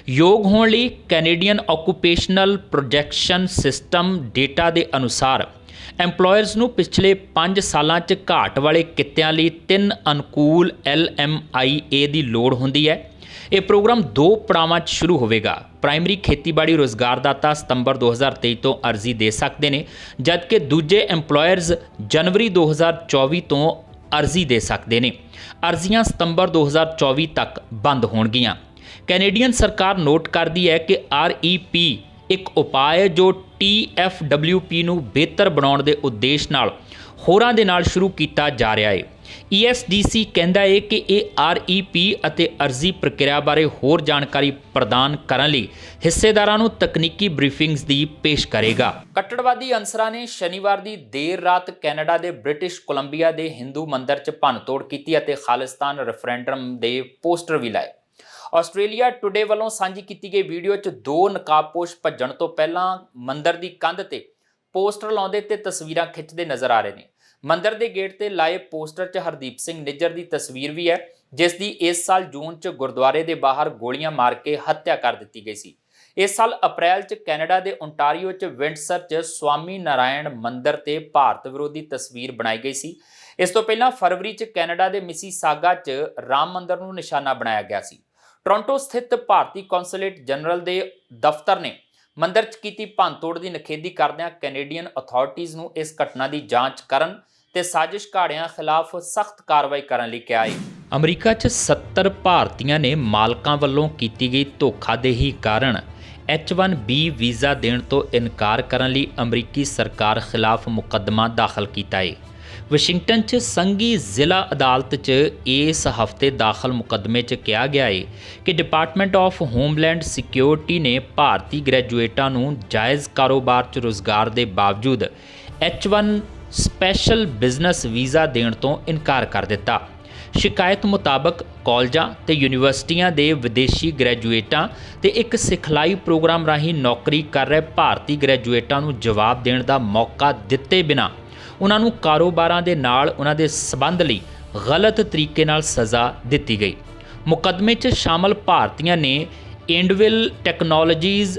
ਯੋਗ ਹੋਣ ਲਈ Canadian occupational projection system data ਦੇ ਅਨੁਸਾਰ ਐਮਪਲੋਇਰਸ ਨੂੰ ਪਿਛਲੇ 5 ਸਾਲਾਂ 'ਚ ਘਾਟ ਵਾਲੇ ਕਿੱਤਿਆਂ ਲਈ 3 ਅਨੁਕੂਲ LMIA ਦੀ ਲੋੜ ਹੁੰਦੀ ਹੈ। ਇਹ ਪ੍ਰੋਗਰਾਮ 2 ਪੜਾਵਾਂ 'ਚ ਸ਼ੁਰੂ ਹੋਵੇਗਾ। ਪ੍ਰਾਇਮਰੀ ਖੇਤੀਬਾੜੀ ਰੁਜ਼ਗਾਰਦਾਤਾ ਸਤੰਬਰ 2023 ਤੋਂ ਅਰਜ਼ੀ ਦੇ ਸਕਦੇ ਨੇ, ਜਦਕਿ ਦੂਜੇ ਐਮਪਲੋਇਰਸ ਜਨਵਰੀ 2024 ਤੋਂ ਅਰਜ਼ੀ ਦੇ ਸਕਦੇ ਨੇ। ਅਰਜ਼ੀਆਂ ਸਤੰਬਰ 2024 ਤੱਕ ਬੰਦ ਹੋਣਗੀਆਂ। ਕੈਨੇਡੀਅਨ ਸਰਕਾਰ ਨੋਟ ਕਰਦੀ ਹੈ ਕਿ REP ਇੱਕ ਉਪਾਅ ਹੈ ਜੋ TFWP ਨੂੰ ਬਿਹਤਰ ਬਣਾਉਣ ਦੇ ਉਦੇਸ਼ ਨਾਲ ਹੋਰਾਂ ਦੇ ਨਾਲ ਸ਼ੁਰੂ ਕੀਤਾ ਜਾ ਰਿਹਾ ਹੈ। ESDC ਕਹਿੰਦਾ ਹੈ ਕਿ ਇਹ REP ਅਤੇ ਅਰਜ਼ੀ ਪ੍ਰਕਿਰਿਆ ਬਾਰੇ ਹੋਰ ਜਾਣਕਾਰੀ ਪ੍ਰਦਾਨ ਕਰਨ ਲਈ ਹਿੱਸੇਦਾਰਾਂ ਨੂੰ ਤਕਨੀਕੀ ਬਰੀਫਿੰਗਸ ਦੀ ਪੇਸ਼ ਕਰੇਗਾ। ਕੱਟੜਵਾਦੀ ਅਨਸਰਾਂ ਨੇ ਸ਼ਨੀਵਾਰ ਦੀ ਦੇਰ ਰਾਤ ਕੈਨੇਡਾ ਦੇ ਬ੍ਰਿਟਿਸ਼ ਕੋਲੰਬੀਆ ਦੇ ਹਿੰਦੂ ਮੰਦਰ 'ਚ ਭੰਨਤੋੜ ਕੀਤੀ ਅਤੇ ਖਾਲਿਸਤਾਨ ਰੈਫਰੈਂਡਮ ਦੇ ਪੋਸਟਰ ਵੀ ਲਾਏ। ਆਸਟ੍ਰੇਲੀਆ ਟੁਡੇ ਵੱਲੋਂ ਸਾਂਝੀ ਕੀਤੀ ਗਈ ਵੀਡੀਓ 'ਚ 2 ਨਕਾਬਪੋਸ਼ ਭੱਜਣ ਤੋਂ ਪਹਿਲਾਂ ਮੰਦਰ ਦੀ ਕੰਧ ਤੇ ਪੋਸਟਰ ਲਾਉਂਦੇ ਤੇ ਤਸਵੀਰਾਂ ਖਿੱਚਦੇ ਨਜ਼ਰ ਆ ਰਹੇ ਨੇ। ਮੰਦਰ ਦੇ ਗੇਟ ਤੇ ਲਾਏ ਪੋਸਟਰ 'ਚ ਹਰਦੀਪ ਸਿੰਘ ਨਿੱਜਰ ਦੀ ਤਸਵੀਰ ਵੀ ਹੈ, ਜਿਸ ਦੀ ਇਸ ਸਾਲ ਜੂਨ 'ਚ ਗੁਰਦੁਆਰੇ ਦੇ ਬਾਹਰ ਗੋਲੀਆਂ ਮਾਰ ਕੇ ਹੱਤਿਆ ਕਰ ਦਿੱਤੀ ਗਈ ਸੀ। ਇਸ ਸਾਲ ਅਪ੍ਰੈਲ 'ਚ ਕੈਨੇਡਾ ਦੇ ਓਨਟਾਰੀਓ 'ਚ ਵਿੰਡਸਰ 'ਚ ਸਵਾਮੀ ਨਾਰਾਇਣ ਮੰਦਰ ਤੇ ਭਾਰਤ ਵਿਰੋਧੀ ਤਸਵੀਰ ਬਣਾਈ ਗਈ ਸੀ। ਇਸ ਤੋਂ ਪਹਿਲਾਂ ਫਰਵਰੀ 'ਚ ਕੈਨੇਡਾ ਦੇ ਮਿਸੀਸਾਗਾ 'ਚ ਰਾਮ ਮੰਦਰ ਨੂੰ ਨਿਸ਼ਾਨਾ ਬਣਾਇਆ ਗਿਆ ਸੀ। ਟੋਰਾਂਟੋ ਸਥਿਤ ਭਾਰਤੀ ਕੌਂਸੂਲੇਟ ਜਨਰਲ ਦੇ ਦਫ਼ਤਰ ਨੇ ਮੰਦਰ 'ਚ ਕੀਤੀ ਭੰਨਤੋੜ ਦੀ ਨਿਖੇਧੀ ਕਰਦਿਆਂ ਕੈਨੇਡੀਅਨ ਅਥਾਰਟੀਜ਼ ਨੂੰ ਇਸ ਘਟਨਾ ਦੀ ਜਾਂਚ ਕਰਨ ਤੇ ਸਾਜ਼ਿਸ਼ ਘਾੜਿਆਂ ਖਿਲਾਫ ਸਖਤ ਕਾਰਵਾਈ ਕਰਨ ਲਈ ਕਿਹਾ ਹੈ। ਅਮਰੀਕਾ 'ਚ 70 ਭਾਰਤੀਆਂ ਨੇ ਮਾਲਕਾਂ ਵੱਲੋਂ ਕੀਤੀ ਗਈ ਧੋਖਾਦੇਹੀ ਕਾਰਨ H1B ਵੀਜ਼ਾ ਦੇਣ ਤੋਂ ਇਨਕਾਰ ਕਰਨ ਲਈ ਅਮਰੀਕੀ ਸਰਕਾਰ ਖਿਲਾਫ ਮੁਕੱਦਮਾ ਦਾਖਲ ਕੀਤਾ ਹੈ। ਵਾਸ਼ਿੰਗਟਨ 'ਚ ਸੰਘੀ ਜ਼ਿਲ੍ਹਾ ਅਦਾਲਤ 'ਚ ਇਸ ਹਫ਼ਤੇ ਦਾਖਲ ਮੁਕੱਦਮੇ 'ਚ ਕਿਹਾ ਗਿਆ ਹੈ ਕਿ ਡਿਪਾਰਟਮੈਂਟ ਆਫ ਹੋਮਲੈਂਡ ਸਿਕਿਉਰਿਟੀ ਨੇ ਭਾਰਤੀ ਗ੍ਰੈਜੂਏਟਾਂ ਨੂੰ ਜਾਇਜ਼ ਕਾਰੋਬਾਰ 'ਚ ਰੁਜ਼ਗਾਰ ਦੇ ਬਾਵਜੂਦ H1 ਸਪੈਸ਼ਲ ਬਿਜ਼ਨਸ ਵੀਜ਼ਾ ਦੇਣ ਤੋਂ ਇਨਕਾਰ ਕਰ ਦਿੱਤਾ। ਸ਼ਿਕਾਇਤ ਮੁਤਾਬਕ ਕਾਲਜਾਂ ਤੇ ਯੂਨੀਵਰਸਿਟੀਆਂ ਦੇ ਵਿਦੇਸ਼ੀ ਗ੍ਰੈਜੂਏਟਾਂ ਤੇ ਇੱਕ ਸਿਖਲਾਈ ਪ੍ਰੋਗਰਾਮ ਰਾਹੀਂ ਨੌਕਰੀ ਕਰ ਰਹੇ ਭਾਰਤੀ ਗ੍ਰੈਜੂਏਟਾਂ ਨੂੰ ਜਵਾਬ ਦੇਣ ਦਾ ਮੌਕਾ ਦਿੱਤੇ ਬਿਨਾਂ ਉਹਨਾਂ ਨੂੰ ਕਾਰੋਬਾਰਾਂ ਦੇ ਨਾਲ ਉਹਨਾਂ ਦੇ ਸਬੰਧ ਲਈ ਗਲਤ ਤਰੀਕੇ ਨਾਲ ਸਜ਼ਾ ਦਿੱਤੀ ਗਈ। ਮੁਕੱਦਮੇ 'ਚ ਸ਼ਾਮਲ ਭਾਰਤੀਆਂ ਨੇ ਐਂਡਵਿਲ technologies,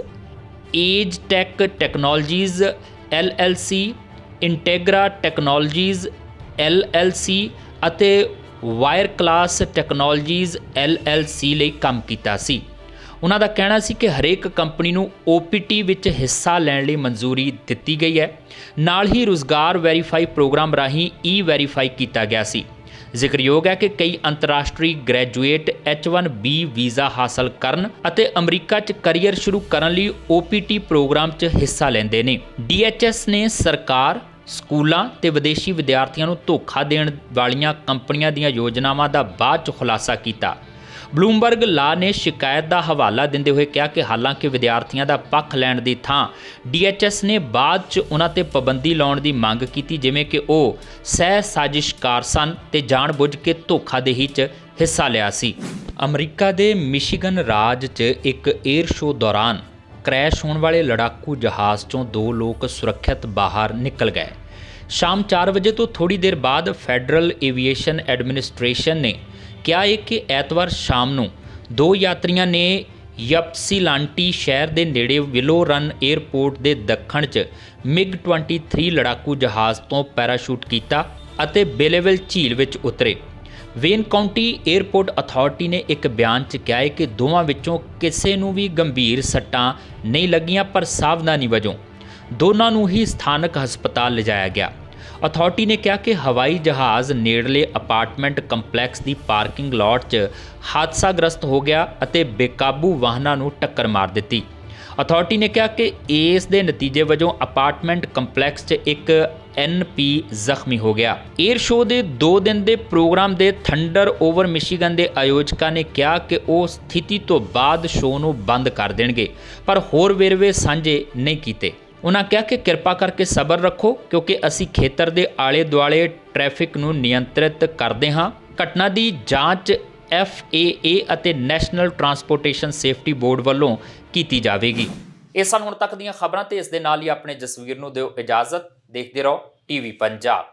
Age Tech Technologies LLC, Integra Technologies LLC ਅਤੇ ਵਾਇਰ ਕਲਾਸ ਟੈਕਨੋਲੋਜੀਜ਼ LLC ਲਈ ਕੰਮ ਕੀਤਾ ਸੀ। ਉਹਨਾਂ ਦਾ ਕਹਿਣਾ ਸੀ ਕਿ ਹਰੇਕ ਕੰਪਨੀ ਨੂੰ OPT ਵਿੱਚ ਹਿੱਸਾ ਲੈਣ ਲਈ ਮਨਜ਼ੂਰੀ ਦਿੱਤੀ ਗਈ ਹੈ। ਨਾਲ ਹੀ ਰੁਜ਼ਗਾਰ ਵੈਰੀਫਾਈ ਪ੍ਰੋਗਰਾਮ ਰਾਹੀਂ E-ਵੈਰੀਫਾਈ ਕੀਤਾ ਗਿਆ ਸੀ। ਜ਼ਿਕਰਯੋਗ ਹੈ ਕਿ ਕਈ ਅੰਤਰਰਾਸ਼ਟਰੀ ਗ੍ਰੈਜੂਏਟ H1B ਵੀਜ਼ਾ ਹਾਸਲ ਕਰਨ ਅਤੇ ਅਮਰੀਕਾ 'ਚ ਕਰੀਅਰ ਸ਼ੁਰੂ ਕਰਨ ਲਈ OPT ਪ੍ਰੋਗਰਾਮ 'ਚ ਹਿੱਸਾ ਲੈਂਦੇ ਨੇ। DHS ਨੇ ਸਰਕਾਰ, ਸਕੂਲਾਂ ਤੇ ਵਿਦੇਸ਼ੀ ਵਿਦਿਆਰਥੀਆਂ ਨੂੰ ਧੋਖਾ ਦੇਣ ਵਾਲੀਆਂ ਕੰਪਨੀਆਂ ਦੀਆਂ ਯੋਜਨਾਵਾਂ ਦਾ ਬਾਅਦ 'ਚ ਖੁਲਾਸਾ ਕੀਤਾ। ਬਲੂਮਬਰਗ ਲਾ ਨੇ ਸ਼ਿਕਾਇਤ ਦਾ ਹਵਾਲਾ ਦਿੰਦੇ ਹੋਏ ਕਿਹਾ ਕਿ ਹਾਲਾਂਕਿ ਵਿਦਿਆਰਥੀਆਂ ਦਾ ਪੱਖ ਲੈਣ ਦੀ ਥਾਂ DHS ਨੇ ਬਾਅਦ 'ਚ ਉਹਨਾਂ ਤੇ ਪਾਬੰਦੀ ਲਾਉਣ ਦੀ ਮੰਗ ਕੀਤੀ, ਜਿਵੇਂ ਕਿ ਉਹ ਸਹਿ ਸਾਜ਼ਿਸ਼ਕਾਰ ਸਨ ਤੇ ਜਾਣਬੁੱਝ ਕੇ ਧੋਖਾਦੇਹੀ 'ਚ ਹਿੱਸਾ ਲਿਆ ਸੀ। ਅਮਰੀਕਾ ਦੇ ਮਿਸ਼ੀਗਨ ਰਾਜ 'ਚ ਇੱਕ 에ਅਰ ਸ਼ੋਅ ਦੌਰਾਨ ਕ੍ਰੈਸ਼ ਹੋਣ ਵਾਲੇ ਲੜਾਕੂ ਜਹਾਜ਼ 'ਚੋਂ 2 ਲੋਕ ਸੁਰੱਖਿਅਤ ਬਾਹਰ ਨਿਕਲ ਗਏ। ਸ਼ਾਮ 4 ਵਜੇ ਤੋਂ ਥੋੜ੍ਹੀ ਦੇਰ ਬਾਅਦ ਫੈਡਰਲ ਏਵੀਏਸ਼ਨ ਐਡਮਿਨਿਸਟ੍ਰੇਸ਼ਨ ਨੇ ਕਿਹਾ ਹੈ ਕਿ ਐਤਵਾਰ ਸ਼ਾਮ ਨੂੰ 2 ਯਾਤਰੀਆਂ ਨੇ ਯਪਸੀਲਾਂਟੀ ਸ਼ਹਿਰ ਦੇ ਨੇੜੇ ਵਿਲੋ ਰਨ 에ਅਰਪੋਰਟ ਦੇ ਦੱਖਣ 'ਚ MiG-23 ਲੜਾਕੂ ਜਹਾਜ਼ ਤੋਂ ਪੈਰਾਸ਼ੂਟ ਕੀਤਾ ਅਤੇ ਬੇਲੇਵਿਲ ਝੀਲ ਵਿੱਚ ਉਤਰੇ। ਵੇਨ ਕਾਉਂਟੀ 에ਅਰਪੋਰਟ ਅਥਾਰਟੀ ਨੇ ਇੱਕ ਬਿਆਨ 'ਚ ਕਿਹਾ ਹੈ ਕਿ ਦੋਵਾਂ ਵਿੱਚੋਂ ਕਿਸੇ ਨੂੰ ਵੀ ਗੰਭੀਰ ਸੱਟਾਂ ਨਹੀਂ ਲੱਗੀਆਂ, ਪਰ ਸਾਵਧਾਨੀ ਵਜੋਂ ਦੋਨਾਂ ਨੂੰ ਹੀ ਸਥਾਨਕ ਹਸਪਤਾਲ ਲਿਜਾਇਆ ਗਿਆ। ਅਥਾਰਟੀ ਨੇ ਕਿਹਾ ਕਿ ਹਵਾਈ ਜਹਾਜ਼ ਨੇੜਲੇ ਅਪਾਰਟਮੈਂਟ ਕੰਪਲੈਕਸ ਦੀ ਪਾਰਕਿੰਗ ਲਾਟ 'ਚ ਹਾਦਸਾਗ੍ਰਸਤ ਹੋ ਗਿਆ ਅਤੇ ਬੇਕਾਬੂ ਵਾਹਨਾਂ ਨੂੰ ਟੱਕਰ ਮਾਰ ਦਿੱਤੀ। ਅਥਾਰਟੀ ਨੇ ਕਿਹਾ ਕਿ ਇਸ ਦੇ ਨਤੀਜੇ ਵਜੋਂ ਅਪਾਰਟਮੈਂਟ ਕੰਪਲੈਕਸ 'ਚ ਇੱਕ NP ਜ਼ਖਮੀ ਹੋ ਗਿਆ। 에ਅਰ ਸ਼ੋਅ ਦੇ 2 ਦਿਨ ਦੇ ਪ੍ਰੋਗਰਾਮ ਦੇ ਥੰਡਰ ਓਵਰ ਮਿਸ਼ੀਗਨ ਦੇ ਆਯੋਜਕਾਂ ਨੇ ਕਿਹਾ ਕਿ ਉਹ ਸਥਿਤੀ ਤੋਂ ਬਾਅਦ ਸ਼ੋਅ ਨੂੰ ਬੰਦ ਕਰ ਦੇਣਗੇ, ਪਰ ਹੋਰ ਵੇਰਵੇ ਸਾਂਝੇ ਨਹੀਂ ਕੀਤੇ। ਉਹਨਾਂ ਕਿਹਾ ਕਿ ਕਿਰਪਾ ਕਰਕੇ ਸਬਰ ਰੱਖੋ, ਕਿਉਂਕਿ ਅਸੀਂ ਖੇਤਰ ਦੇ ਆਲੇ ਦੁਆਲੇ ਟ੍ਰੈਫਿਕ ਨੂੰ ਨਿਯੰਤਰਿਤ ਕਰਦੇ ਹਾਂ। ਘਟਨਾ ਦੀ ਜਾਂਚ FAA ਅਤੇ ਨੈਸ਼ਨਲ ਟਰਾਂਸਪੋਰਟੇਸ਼ਨ ਸੇਫਟੀ ਬੋਰਡ ਵੱਲੋਂ ਕੀਤੀ ਜਾਵੇਗੀ। ਇਹ ਸਨ ਹੁਣ ਤੱਕ ਦੀਆਂ ਖਬਰਾਂ ਤੇ ਇਸ ਦੇ ਨਾਲ ਹੀ ਆਪਣੇ ਜਸਵੀਰ ਨੂੰ ਦਿਓ ਇਜਾਜ਼ਤ। ਦੇਖਦੇ ਰਹੋ TV ਪੰਜਾਬ।